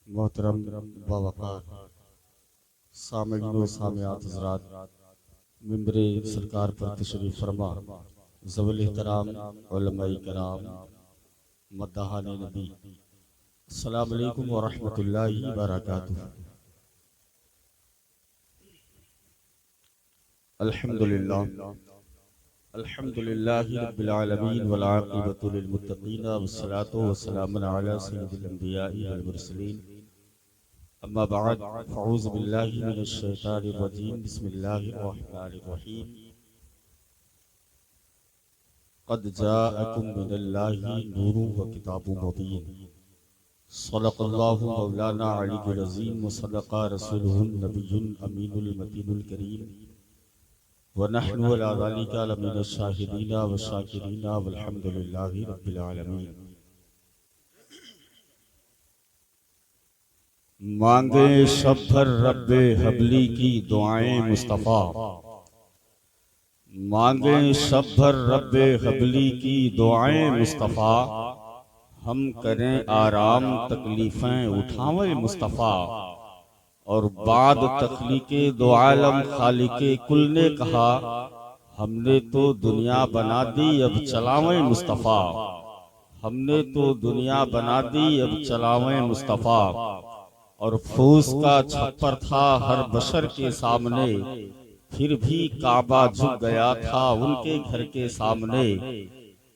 محترم باوقار سامعین و سامعات حضرات، ممبر سرکار پر تشریف فرما ذوی الاحترام علماء کرام، مداحان نبی، السلام علیکم ورحمۃ اللہ وبرکاتہ۔ الحمدللہ رب العالمین والعاقبۃ للمتقین والصلاۃ والسلام علی سید الانبیاء والمرسلین، اما بعد فاعوذ باللہ من الشیطان الرجیم، بسم اللہ الرحمن الرحیم۔ قد جاءکم من اللہ نور و کتاب مبین، صدق اللہ مولانا علی العظیم وصدق رسولہ النبی الامین المتین الکریم، ونحن علی ذلک لمن الشاہدین والشاکرین والحمد للہ رب العالمین۔ مانگے شب بھر رب حبلی کی دعائیں مصطفیٰ، مانگے شب بھر رب حبلی کی دعائیں مصطفیٰ، ہم کریں آرام تکلیفیں اٹھاویں مصطفیٰ۔ اور بعد تخلیق دو عالم خالق کل نے کہا، ہم نے تو دنیا بنا دی اب چلاویں مصطفیٰ، ہم نے تو دنیا بنا دی اب چلاویں مصطفیٰ۔ اور پھوس کا چھپر تھا ہر بشر کے سامنے، پھر بھی کعبہ جھک گیا تھا ان کے گھر کے سامنے۔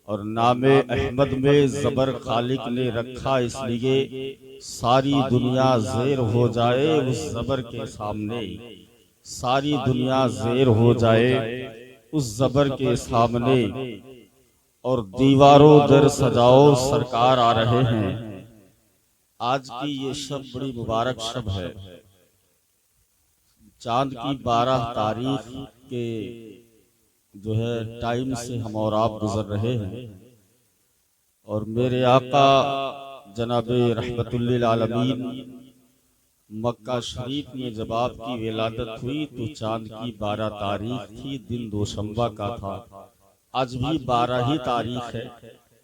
اور نام احمد میں زبر خالق نے رکھا اس لیے، ساری دنیا زیر ہو جائے اس زبر کے سامنے، ساری دنیا زیر ہو جائے اس زبر کے سامنے۔ اور دیواروں در سجاؤ سرکار آ رہے ہیں۔ آج کی یہ شب بڑی مبارک شب ہے، چاند کی 12 تاریخ کے ٹائم سے ہم اور آپ گزر رہے ہیں، اور میرے آقا جناب رحمت للعالمین مکہ شریف میں جب آپ کی ولادت ہوئی تو چاند کی 12 تاریخ تھی، دن دوشنبہ کا تھا۔ آج بھی 12 ہی تاریخ ہے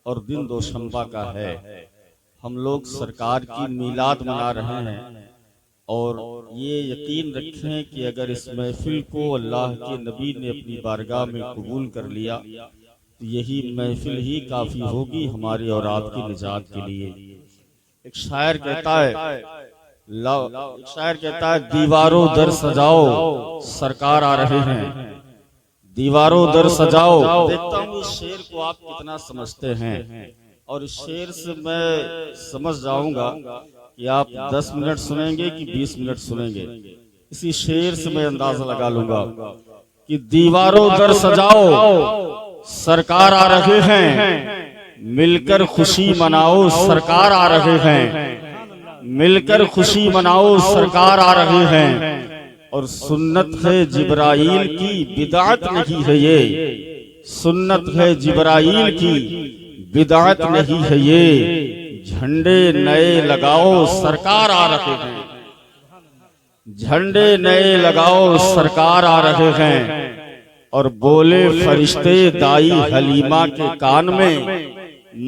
اور دن دوشنبہ کا ہے۔ ہم لوگ سرکار کی میلاد منا رہے ہیں، اور یہ یقین رکھیں کہ اگر اس محفل کو اللہ کے نبی نے اپنی بارگاہ میں قبول کر لیا تو یہی محفل ہی کافی ہوگی ہماری اور آپ کی نجات کے لیے۔ ایک شاعر کہتا ہے دیواروں در سجاؤ سرکار آ رہے ہیں، دیواروں در سجاؤ۔ دیکھتا ہوں اس شعر کو آپ کتنا سمجھتے ہیں، اور اس شعر سے میں سمجھ جاؤں گا کہ آپ 10 منٹ سنیں گے کہ 20 منٹ سنیں گے۔ اسی شعر سے میں اندازہ لگا لوں گا کہ دیواروں در سجاؤ سرکار آ رہے ہیں، مل کر خوشی مناؤ سرکار آ رہے ہیں، مل کر خوشی مناؤ سرکار آ رہے ہیں۔ اور سنت ہے جبرائیل کی بدعت نہیں ہے یہ، سنت ہے جبرائیل کی بدعت نہیں ہے یہ، جھنڈے نئے لگاؤ سرکار آ رہے ہیں، جھنڈے نئے لگاؤ سرکار آ رہے ہیں۔ اور بولے فرشتے دائی حلیمہ کے کان میں،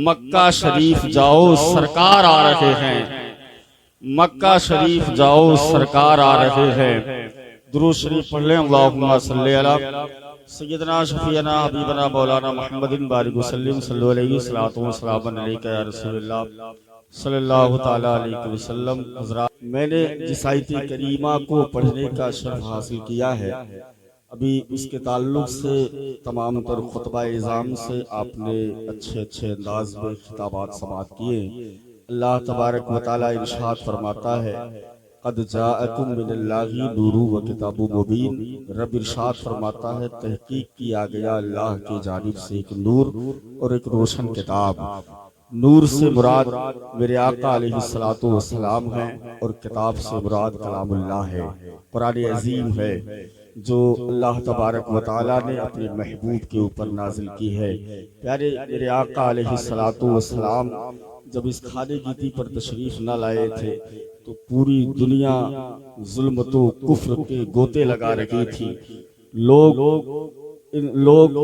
مکہ شریف جاؤ سرکار آ رہے ہیں، مکہ شریف جاؤ سرکار آ رہے ہیں۔ درود شریف پڑھ لیں، اللہم صلی علی سیدنا شفیعنا حبیبنا مولانا محمد بارک وسلم، صلی اللہ علیہ وسلم علیکہ یا رسول اللہ صلی اللہ تعالی علیہ وسلم۔ حضرات، میں نے جس آیت کریمہ کو پڑھنے کا شرف حاصل کیا ہے، ابھی اس کے تعلق سے تمام تر خطبہ اعظام سے آپ نے اچھے انداز میں خطابات سماعت کیے۔ اللہ تبارک و تعالی ارشاد فرماتا ہے، قد جاءکم من اللہ نور و کتاب مبین۔ رب ارشاد فرماتا ہے، تحقیق کیا گیا اللہ کی جانب سے ایک نور اور ایک روشن کتاب۔ نور سے مراد میرے آقا علیہ السلام ہے، اور کتاب سے مراد کلام اللہ ہے، قرآن عظیم ہے، جو اللہ تبارک و تعالیٰ نے اپنے محبوب کے اوپر نازل کی ہے۔ پیارے میرے آقا علیہ السلام جب اس خانہ گیتی پر تشریف نہ لائے تھے تو پوری دنیا ظلمت و کفر کے گوتے لگا رہی تھی۔ لوگ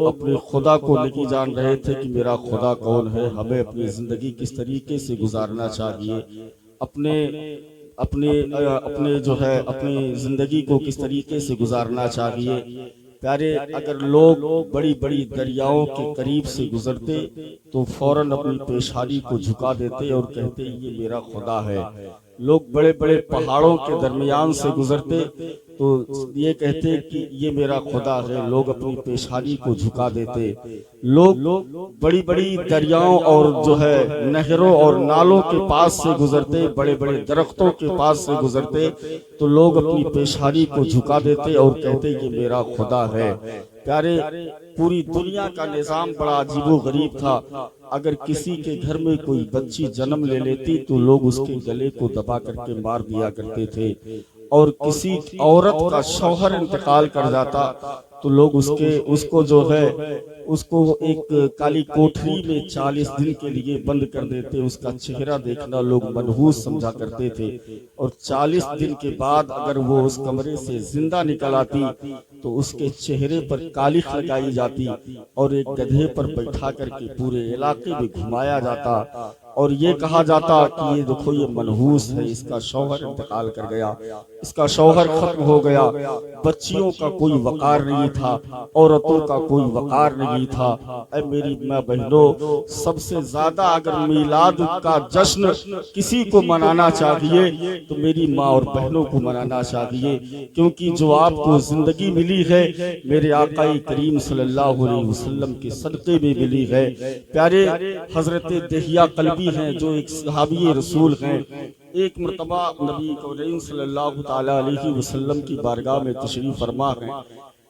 اپنے خدا کو نہیں جان رہے تھے کہ میرا خدا کون ہے، ہمیں اپنی زندگی کس طریقے سے گزارنا چاہیے، اپنے اپنے جو ہے اپنی زندگی کو کس طریقے سے گزارنا چاہیے۔ پیارے، اگر لوگ بڑی بڑی دریاؤں کے قریب سے گزرتے تو فوراً اپنی پیشانی کو جھکا دیتے اور کہتے یہ میرا خدا ہے۔ لوگ بڑے بڑے پہاڑوں کے درمیان سے گزرتے تو یہ کہتے کہ یہ میرا خدا ہے، لوگ اپنی پیشانی کو جھکا دیتے۔ لوگ بڑی بڑی دریاؤں اور جو ہے نہروں اور نالوں کے پاس سے گزرتے، بڑے بڑے درختوں کے پاس سے گزرتے تو لوگ اپنی پیشانی کو جھکا دیتے اور کہتے یہ میرا خدا ہے۔ پیارے، پوری دنیا کا نظام بڑا عجیب و غریب تھا۔ اگر کسی کے گھر میں کوئی بچی جنم لے لیتی تو لوگ اس کے گلے کو دبا کر کے مار دیا کرتے تھے، اور کسی عورت کا شوہر انتقال کر جاتا تو لوگ اس کو جو ہے اس کو ایک کالی کوٹھری میں 40 دن کے لیے بند کر دیتے۔ اس کا چہرہ دیکھنا لوگ منحوس سمجھا کرتے تھے، اور 40 دن کے بعد اگر وہ اس کمرے سے زندہ نکل آتی تو اس کے چہرے پر کالخ لگائی جاتی اور ایک گدھے پر بیٹھا کر کے پورے علاقے میں گھمایا جاتا، اور یہ کہا جاتا کہ یہ دیکھو یہ منحوس ہے، اس کا شوہر انتقال کر گیا، اس کا شوہر ختم ہو گیا۔ بچیوں کا کوئی وقار نہیں تھا، عورتوں کا کوئی وقار نہیں تھا۔ اے میری ماں بہنوں، سب سے زیادہ اگر میلاد کا جشن کسی کو منانا چاہیے تو میری ماں اور بہنوں کو منانا چاہیے، کیونکہ جو آپ کو زندگی ملی ہے میرے آقا کریم صلی اللہ علیہ وسلم کے صدقے میں ملی ہے۔ پیارے، حضرت دہیہ قلبی ہیں جو ایک صحابی رسول ہیں، ایک مرتبہ نبی کریم صلی اللہ تعالی علیہ وسلم کی بارگاہ میں تشریف فرما ہیں۔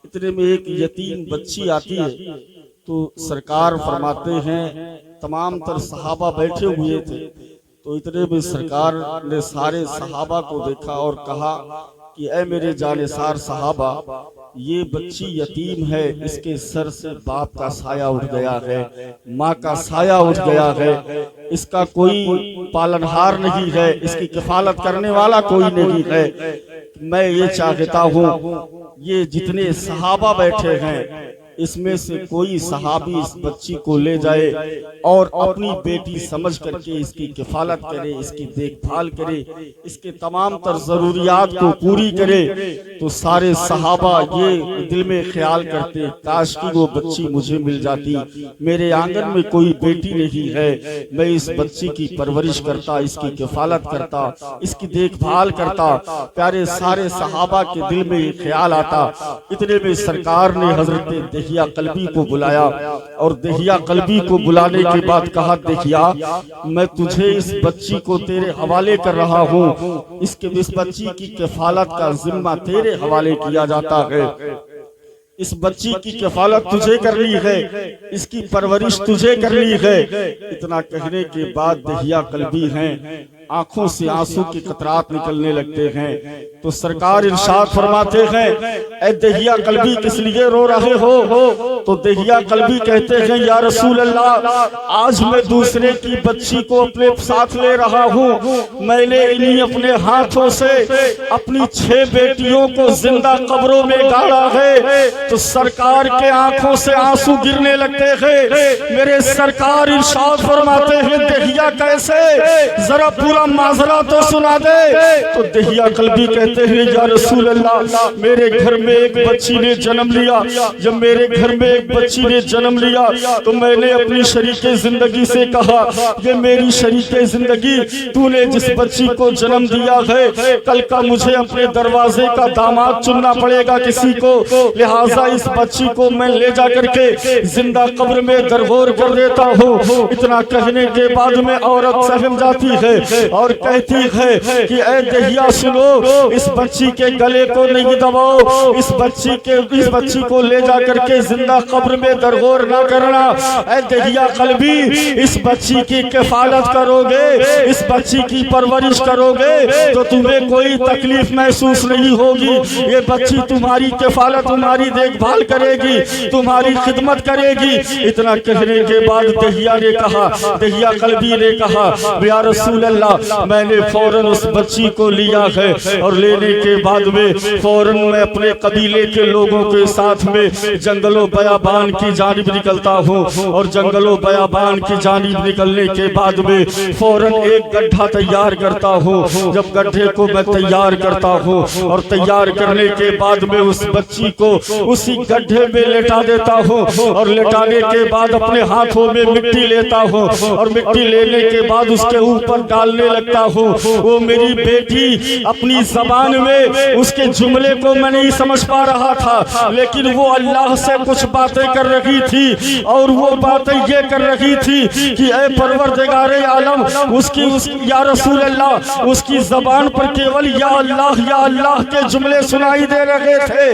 اتنے میں ایک یتیم بچی آتی ہے تو سرکار فرماتے ہیں، تمام تر صحابہ بیٹھے ہوئے تھے تو اتنے میں سرکار نے سارے صحابہ کو دیکھا اور کہا کہ اے میرے جانثار صحابہ، یہ بچی یتیم ہے، اس کے سر سے باپ کا سایہ اٹھ گیا ہے، ماں کا سایہ اٹھ گیا ہے، اس کا کوئی پالنہار نہیں ہے، اس کی کفالت کرنے والا کوئی نہیں ہے۔ میں یہ چاہتا ہوں یہ جتنے صحابہ بیٹھے ہیں اس میں سے کوئی صحابی اس بچی کو لے جائے اور اپنی بیٹی سمجھ کر کے اس کی کفالت کرے، اس کی دیکھ بھال کرے، اس کے تمام تر ضروریات کو پوری کرے۔ تو سارے صحابہ یہ دل میں خیال کرتے، کاش کی وہ بچی مجھے مل جاتی، میرے آنگن میں کوئی بیٹی نہیں ہے، میں اس بچی کی پرورش کرتا، اس کی کفالت کرتا، اس کی دیکھ بھال کرتا۔ پیارے، سارے صحابہ کے دل میں یہ خیال آتا۔ اتنے میں سرکار نے حضرت دہیہ قلبی کو بلایا، اور دہیہ قلبی کو بلانے کے بعد کہا، دہیہ، میں تجھے اس بچی کو تیرے حوالے کر رہا ہوں، اس بچی کی کفالت کا ذمہ تیرے حوالے کیا جاتا ہے، اس بچی کی کفالت تجھے کرنی ہے، اس کی پرورش تجھے کرنی ہے۔ اتنا کہنے کے بعد دہیہ قلبی ہیں، آنکھوں سے آنسو کے قطرات نکلنے لگتے ہیں تو سرکار ارشاد فرماتے ہیں، اے دہیہ قلبی کس لیے رو رہے ہو؟ تو دہیہ قلبی کہتے ہیں، یا رسول اللہ، آج میں دوسرے کی بچی کو اپنے ساتھ لے رہا ہوں، میں نے انہی اپنے ہاتھوں سے اپنی 6 بیٹیوں کو زندہ قبروں میں گاڑا ہے۔ تو سرکار کے آنکھوں سے آنسو گرنے لگتے ہیں۔ میرے سرکار ارشاد فرماتے ہیں، دہیہ کیسے؟ ذرا پورا معذرہ تو سنا دے۔ تو دہیہ قلبی کہتے ہیں، یا رسول اللہ، میرے گھر میں ایک بچی نے جنم لیا، جب میرے گھر میں ایک بچی نے جنم لیا تو میں نے اپنی شریک زندگی سے کہا، یہ میری شریک زندگی، تو نے جس بچی کو جنم دیا ہے کل کا مجھے اپنے دروازے کا داماد چننا پڑے گا کسی کو، لہٰذا اس بچی کو میں لے جا کر کے زندہ قبر میں درگور کر دیتا ہوں۔ اتنا کہنے کے بعد میں عورت سہم جاتی ہے اور کہتی ہے کہ اے دہیہ سنو، اس بچی کے گلے کو نہیں دباؤ، اس بچی کو لے جا کر کے زندہ قبر میں درگور نہ کرنا۔ اے دہیہ قلبی، اس بچی کی کفالت کرو گے، اس بچی کی پرورش کرو گے تو تمہیں کوئی تکلیف محسوس نہیں ہوگی، یہ بچی تمہاری کفالت، تمہاری دیکھ بھال کرے گی، تمہاری خدمت کرے گی۔ اتنا کہنے کے بعد دہیہ نے کہا، دہیہ قلبی نے کہا، یا رسول اللہ، میں نے فوراً اس بچی کو لیا ہے، اور لینے کے بعد میں فوراً میں اپنے قبیلے کے لوگوں کے ساتھ میں جنگل و بیابان کی جانب نکلتا ہوں اور جنگل و بیابان کی جانب نکلنے کے بعد میں فوراً ایک گڈھا تیار کرتا ہوں. جب گڈھے کو میں تیار کرتا ہوں اور تیار کرنے کے بعد میں اس بچی کو اسی گڈھے میں لٹا دیتا ہوں اور لٹانے کے بعد اپنے ہاتھوں میں مٹی لیتا ہوں اور مٹی لینے کے بعد اس کے اوپر ڈالنے لگتا ہوں. وہ میری بیٹی اپنی زبان میں اس کے جملے کو میں نہیں سمجھ پا رہا تھا, لیکن وہ اللہ سے کچھ باتیں کر رہی تھی اور وہ باتیں یہ کر رہی تھی کہ اے پروردگار عالم, اس کی یا رسول اللہ اس کی زبان پر کیول یا اللہ کے جملے سنائی دے رہے تھے.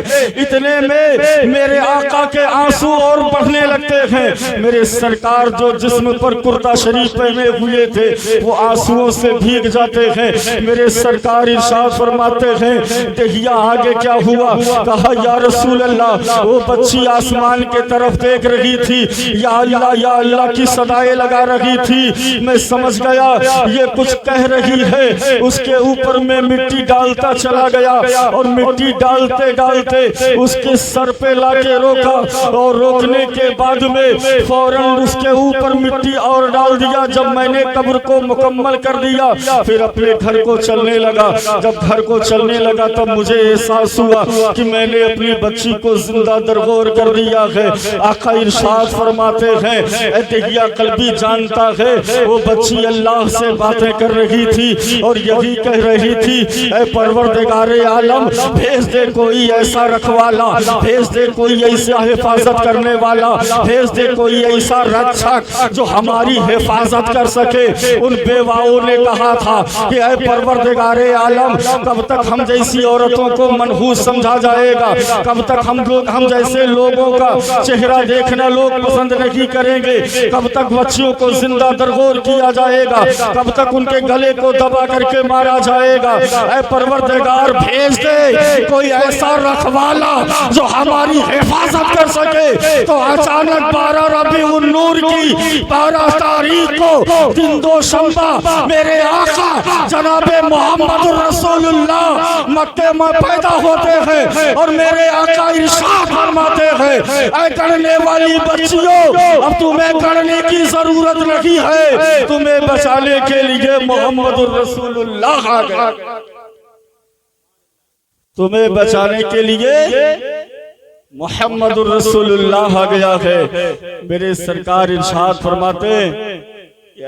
اتنے میں میرے آقا کے آنسو اور بڑھنے لگتے ہیں. میرے سرکار جو جسم پر کرتا شریف پہنے ہوئے تھے وہ آنسوؤں سے بھیگ جاتے ہیں. میرے سرکار ارشاد فرماتے ہیں دہیا آگے کیا ہوا؟ کہا یا رسول اللہ وہ بچی آسمان کے طرف دیکھ رہی تھی, یا اللہ کی صدائیں لگا رہی تھی. میں سمجھ گیا یہ کچھ کہہ رہی ہے. اس کے اوپر میں مٹی ڈالتا چلا گیا اور مٹی ڈالتے ڈالتے اس کے سر پہ لا کے روکا اور روکنے کے بعد میں فوراً اس کے اوپر مٹی اور ڈال دیا. جب میں نے قبر کو مکمل کر دیا پھر اپنے گھر کو چلنے لگا. جب گھر کو چلنے لگا تب مجھے احساس ہوا کہ میں نے اپنی بچی کو زندہ درگور کر دیا ہے. آقا ارشاد فرماتے ہیں اے دہیا قلبی جانتا ہے وہ بچی اللہ سے باتیں کر رہی تھی اور یہی کہہ رہی تھی اے پروردگار عالم بھیج دے کوئی ایسا رکھوالا, بھیج دے کوئی ایسا حفاظت کرنے والا, بھیج دے کوئی ایسا رکشک جو ہماری حفاظت کر سکے. ان بیواؤں نے کہا تھا کہ اے پروردگار عالم کب تک ہم جیسی عورتوں کو منحوس سمجھا جائے گا, کب تک ہم جیسے لوگوں کا چہرہ دیکھنا لوگ پسند نہیں کریں گے, کب تک بچیوں کو زندہ درگور کیا جائے گا, کب تک ان کے گلے کو دبا کر کے مارا جائے گا. اے پروردگار بھیج دے کوئی ایسا رکھوالا جو ہماری حفاظت کر سکے. تو اچانک 12 ربیع النور کی 12 تاریخ کو دن دوشنبہ میرے آقا جناب محمد رسول اللہ مکے میں پیدا ہوتے ہیں اور میرے آقا ارشاد فرماتے ہیں اے کرنے والی بچیوں اب تمہیں کرنے کی ضرورت نہیں ہے, تمہیں بچانے کے لیے محمد رسول اللہ آ گئے, تمہیں بچانے کے لیے محمد رسول اللہ آ گیا ہے. میرے سرکار ارشاد فرماتے ہیں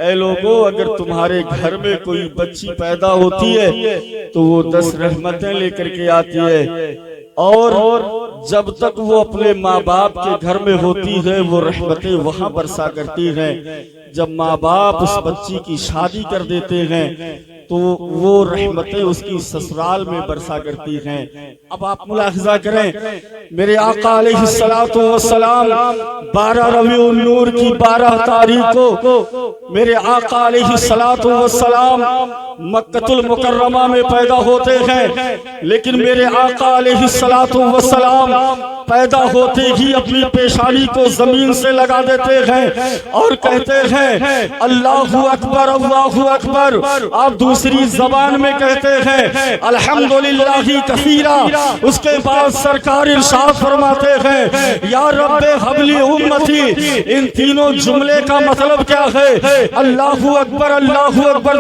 اے لوگوں اگر تمہارے گھر میں کوئی بچی پیدا ہوتی ہے تو وہ 10 رحمتیں لے کر کے آتی ہے اور جب تک وہ اپنے ماں باپ کے گھر میں ہوتی ہے وہ رحمتیں وہاں برسا کرتی ہیں. جب ماں باپ اس بچی کی شادی کر دیتے ہیں تو وہ رحمتیں اس کی سسرال میں برسا کرتی ہیں. اب آپ ملاحظہ کریں میرے آقا علیہ السلام 12 ربیع النور کی 12 تاریخ کو میرے آقا علیہ السلام مکہ المکرمہ میں پیدا ہوتے ہیں, لیکن میرے آقا علیہ السلام پیدا ہوتے ہی اپنی پیشانی کو زمین سے لگا دیتے ہیں اور کہتے ہیں اللہ اکبر اللہ اکبر. آپ دوسری زبان میں کہتے ہیں الحمدللہ کثیرا. اس کے بعد سرکار ارشاد فرماتے ہیں یا رب حب لی امتی. ان تینوں جملے کا مطلب کیا ہے؟ اللہ اکبر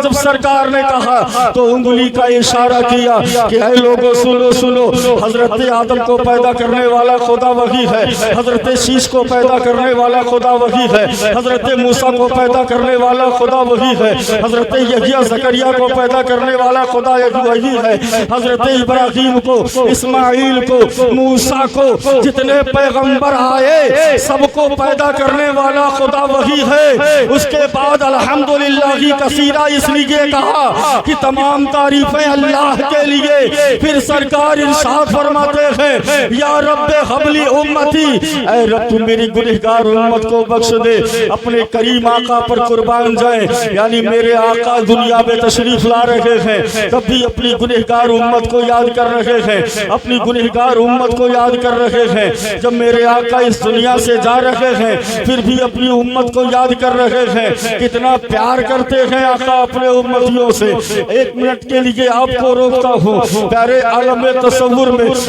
جب سرکار نے کہا تو انگلی کا اشارہ کیا کہ اے لوگوں سنو حضرت آدم کو پیدا کرنے والا خدا وہی ہے, حضرت شیش کو پیدا کرنے والا خدا وہی ہے, حضرت موسیٰ کو پیدا کرنے والا خدا وہی ہے, حضرت یحییٰ زکریا کو پیدا کرنے والا خدا وہی ہے, حضرت ابراہیم کو, اسماعیل کو, موسیٰ کو, جتنے پیغمبر آئے سب کو پیدا کرنے والا خدا وہی ہے. اس کے بعد الحمدللہ کثیرا اس لیے کہا کہ تمام تعریفیں اللہ کے لیے. پھر سرکار ارشاد فرماتے ہیں یا رب حب لی امتی. اے رب تو میری گنہگار امت کو بخش دے. اپنے کریم آقا پر قربان جائیں, یعنی میرے آقا دنیا میں تشریف لا رہے ہیں تب بھی اپنی گنہگار امت کو یاد کر رہے ہیں, اپنی گنہگار امت کو یاد کر رہے ہیں. جب میرے آقا اس دنیا سے جا رہے ہیں پھر بھی اپنی امت کو یاد کر رہے ہیں. کتنا پیار کرتے ہیں آقا اپنے امتیوں سے. 1 منٹ کے لیے آپ کو روکتا ہوں. پیارے عالم تصور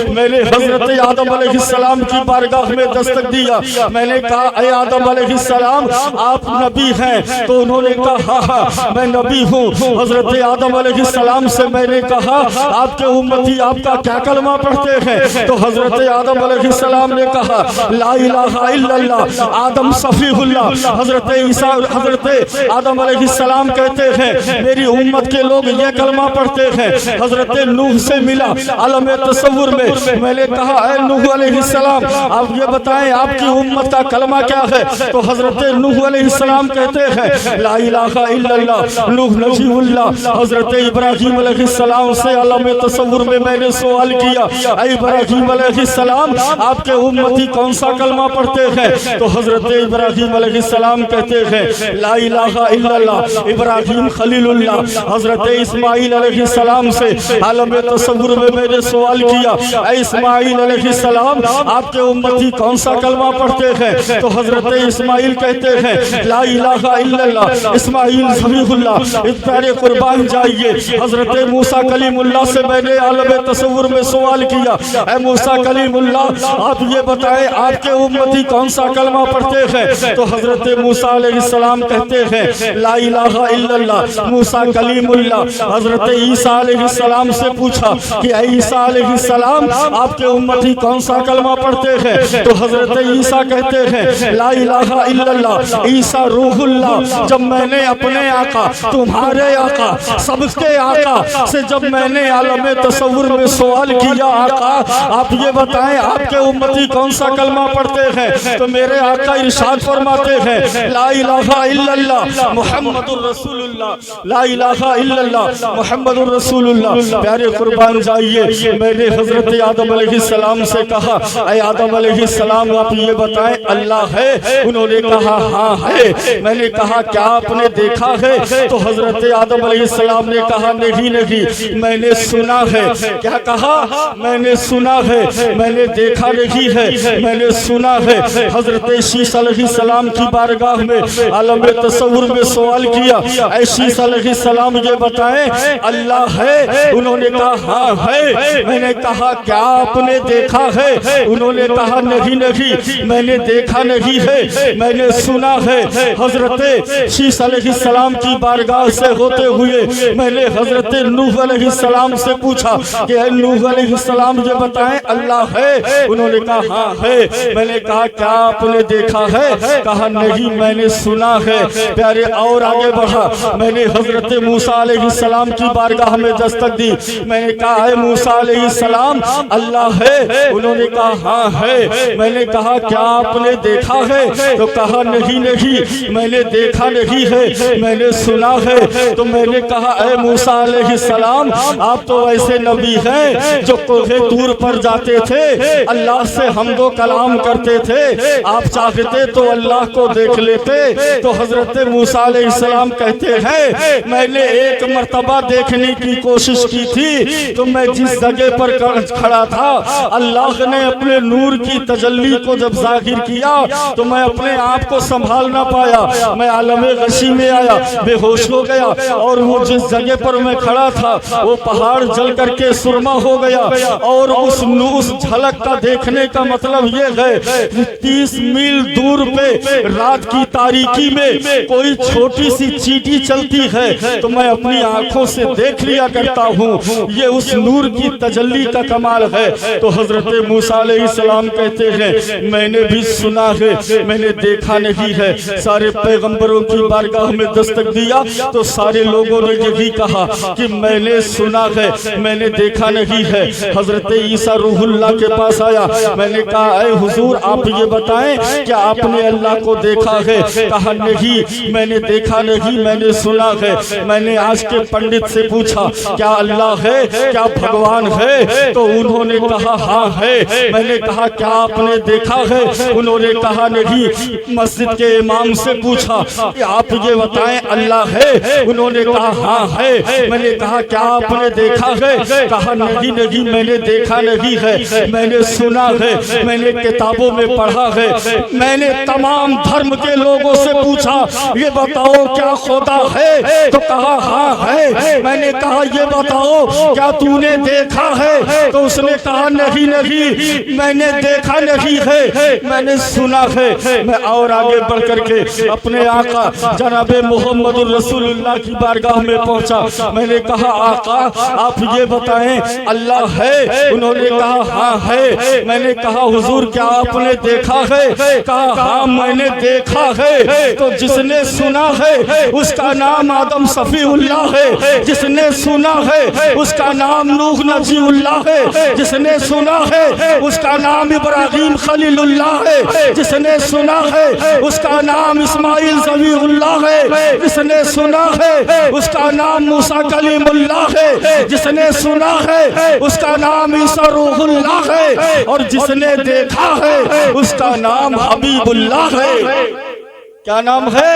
میں نے حضرت آدم علیہ السلام کی بارگاہ میں دستک دیا. میں نے کہا اے آدم علیہ السلام آپ نبی ہیں؟ تو انہوں نے کہا ہاں میں نبی ہوں. حضرت آدم علیہ السلام سے میں نے کہا آپ کے امتی آپ کا کیا کلمہ پڑھتے ہیں؟ تو حضرت آدم علیہ السلام نے کہا لا الہ الا اللہ آدم صفیہ اللہ. حضرت آدم علیہ السلام کہتے ہیں میری امت کے لوگ یہ کلمہ پڑھتے ہیں. حضرت نوح سے ملا عالم تصور میں. میں نے کہا اے نوح علیہ السلام آپ یہ بتائیں آپ کی امت کا کلمہ کیا ہے؟ تو حضرت نوح علیہ السلام کہتے ہیں لا الہ الا اللہ نوح نبی اللہ. حضرت ابراہیم علیہ السلام سے عالم تصور میں میں نے سوال کیا اے ابراہیم علیہ السلام آپ کے امتی کون سا کلمہ پڑھتے ہیں؟ تو حضرت ابراہیم علیہ السلام کہتے ہیں لا الہ الا اللہ ابراہیم خلیل اللہ. حضرت اسماعیل علیہ السلام سے عالم تصور میں نے سوال کیا اے اسماعیل علیہ السلام آپ کے امتی کون سا کلمہ پڑھتے ہیں؟ تو حضرت اسماعیل کہتے ہیں لا الہ الا اللہ اسماعیل ذبیح اللہ. اس پیارے قربان جائیے. حضرت موسیٰ کلیم اللہ سے میں نے عالم تصور میں سوال کیا اے موسیٰ کلیم اللہ آپ یہ بتائیں آپ کے امتی کون سا کلمہ پڑھتے ہیں؟ تو حضرت موسیٰ علیہ السلام کہتے ہیں لا الہ الا اللہ موسیٰ کلیم اللہ. حضرت عیسیٰ علیہ السلام سے پوچھا کہ اے عیسیٰ علیہ السلام آپ کے امتی کون سا کلمہ پڑھتے ہیں؟ تو حضرت عیسیٰ کہتے ہیں لا الہ الا اللہ عیسیٰ روح اللہ. جب میں نے اپنے آقا تمہارے آقا سب کے آقا سے جب میں نے عالم تصور میں سوال کیا آقا آپ یہ بتائیں آپ کے امتی کون سا کلمہ پڑھتے ہیں؟ تو میرے آقا ارشاد فرماتے ہیں لا الہ الا اللہ محمد الرسول اللہ لا الہ الا اللہ محمد الرسول اللہ. پیارے قربان جائیے. میں نے حضرت آدم علیہ السلام سے کہا اے آدم علیہ السلام آپ یہ بتائیں اللہ ہے؟ انہوں نے کہا ہاں ہے. میں نے کہا کیا آپ نے دیکھا ہے؟ تو حضرت آدم علیہ السلام نے کہا نہیں میں نے سنا ہے. کیا کہا؟ میں نے سنا ہے میں نے دیکھا نہیں ہے میں نے سنا ہے. حضرت شیس علیہ السلام کی بارگاہ میں عالم تصور میں سوال کیا اے شیس علیہ السلام یہ بتائیں اللہ ہے؟ انہوں نے کہا ہاں ہے. میں نے کہا کیا آپ نے دیکھا ہے؟ انہوں نے کہا نہیں میں نے دیکھا نہیں ہے میں نے سنا ہے. حضرت شیس علیہ السلام کی بارگاہ سے ہوتے ہوئے میں نے حضرت نوح علیہ السلام سے پوچھا کہ اے نوح علیہ السلام یہ بتائیں اللہ ہے؟ انہوں نے کہا ہاں ہے. میں نے کہا کیا آپ نے دیکھا ہے؟ کہا نہیں میں نے سنا ہے. پیارے اور آگے بڑھا. میں نے حضرت موسیٰ علیہ السلام کی بارگاہ میں دستک دی. میں نے کہا اے موسیٰ علیہ السلام اللہ ہے؟ انہوں نے کہا ہاں ہے. میں نے کہا کیا آپ نے دیکھا ہے؟ تو کہا نہیں میں نے دیکھا نہیں ہے میں نے سنا ہے. تو میں نے کہا اے موسیٰ علیہ السلام آپ تو ایسے نبی ہیں جو کوہ طور پر جاتے تھے اللہ سے حمد و کلام کرتے تھے آپ چاہتے تو اللہ کو دیکھ لیتے. تو حضرت موسیٰ علیہ السلام کہتے ہیں میں نے ایک مرتبہ دیکھنے کی کوشش کی تھی تو میں جس جگہ پر کھڑا تھا اللہ نے اپنے نور کی تجلی کو جب ظاہر کیا تو میں اپنے آپ کو سنبھال نہ پایا. میں عالم غشی میں آیا بے ہوش ہو گیا اور وہ جس جگہ پر میں کھڑا تھا وہ پہاڑ جل کر کے سرما ہو گیا. اور اس جھلک کا دیکھنے کا مطلب یہ ہے 30 میل دور پہ رات کی تاریکی میں کوئی چھوٹی سی چیٹی چلتی ہے تو میں اپنی آنکھوں سے دیکھ لیا کرتا ہوں. یہ اس نور کی تجلی کا کمال ہے. تو حضرت موسیٰ علیہ السلام کہتے ہیں میں نے بھی سنا ہے میں نے دیکھا نہیں ہے. سارے پیغمبروں کی بارگاہ میں دستک دیا تو سارے لوگوں نے یہی کہا کہ میں نے سنا ہے میں نے دیکھا نہیں ہے. حضرت عیسیٰ روح اللہ کے پاس آیا. میں نے کہا اے حضور آپ یہ بتائیں کیا آپ نے اللہ کو دیکھا ہے؟ کہا نہیں میں نے دیکھا نہیں میں نے سنا ہے. میں نے آج کے پنڈت سے پوچھا کیا اللہ ہے کیا بھگوان ہے؟ تو انہوں نے کہا ہاں ہے. میں نے کہا کیا آپ نے دیکھا ہے؟ انہوں نے کہا نہیں. مسجد کے امام سے پوچھا کہ آپ یہ بتائیں اللہ ہے؟ انہوں نے کہا ہاں ہے. میں نے کہا کیا آپ نے دیکھا ہے؟ کہا نہیں میں نے دیکھا نہیں ہے میں نے سنا ہے میں نے کتابوں میں پڑھا ہے. میں نے تمام دھرم کے لوگوں سے پوچھا یہ بتاؤ کیا خدا ہے؟ تو کہا ہاں ہے. میں نے کہا یہ بتاؤ کیا تو نے دیکھا ہے؟ تو اس نے کہا نہیں میں نے دیکھا نہیں ہے، میں نے سنا ہے۔ میں اور آگے بڑھ کر کے اپنے آقا جناب محمد الرسول اللہ کی بارگاہ میں پہنچا۔ میں نے کہا آقا آپ یہ بتائیں اللہ ہے؟ انہوں نے کہا ہاں ہے۔ میں نے کہا حضور کیا آپ نے دیکھا ہے؟ کہا ہاں میں نے دیکھا ہے۔ تو جس نے سنا ہے اس کا نام آدم صفی اللہ ہے، جس نے سنا ہے اس کا نام نوح نبی اللہ ہے، جس نے سنا ہے اس کا نام ابراہیم خلیل اللہ ہے، جس نے سنا ہے اس کا نام اسماعیل ذبیح اللہ ہے، جس نے سنا ہے اس کا نام موسیٰ کلیم اللہ ہے، جس نے سنا ہے اس کا نام عیسیٰ روح اللہ ہے، اور جس نے دیکھا ہے اس کا نام حبیب اللہ ہے۔ کیا نام ہے؟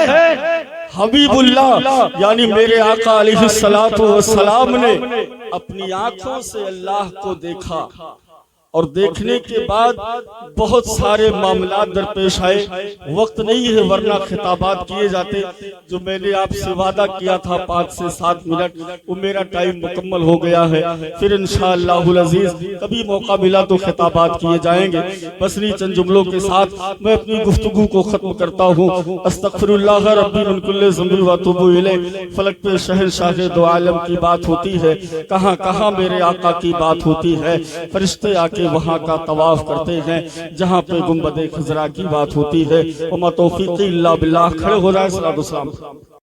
حبیب اللہ۔ یعنی میرے آقا علیہ السلام نے اپنی آنکھوں سے اللہ کو دیکھا، اور دیکھنے کے بعد بہت سارے معاملات درپیش آئے۔ وقت نہیں ہے ورنہ خطابات کیے جاتے، جو میں نے آپ سے وعدہ کیا تھا 5 سے 7 منٹ، وہ میرا ٹائم مکمل ہو گیا ہے۔ پھر انشاءاللہ العزیز کبھی موقع ملا تو خطابات کیے جائیں گے۔ بس انہی چند جملوں کے ساتھ میں اپنی گفتگو کو ختم کرتا ہوں۔ استغفر اللہ ربی من کل ذنب واتوب الیہ۔ فلک پہ شہنشاہ دو عالم کی بات ہوتی ہے، کہاں کہاں میرے آقا کی بات ہوتی ہے۔ فرشتے آ کے وہاں کا طواف کرتے ہیں جہاں پہ گنبد خضرا کی بات ہوتی ہے۔ وما توفیقی الا باللہ۔ کھڑے ہو جائیں، صلاۃ و سلام۔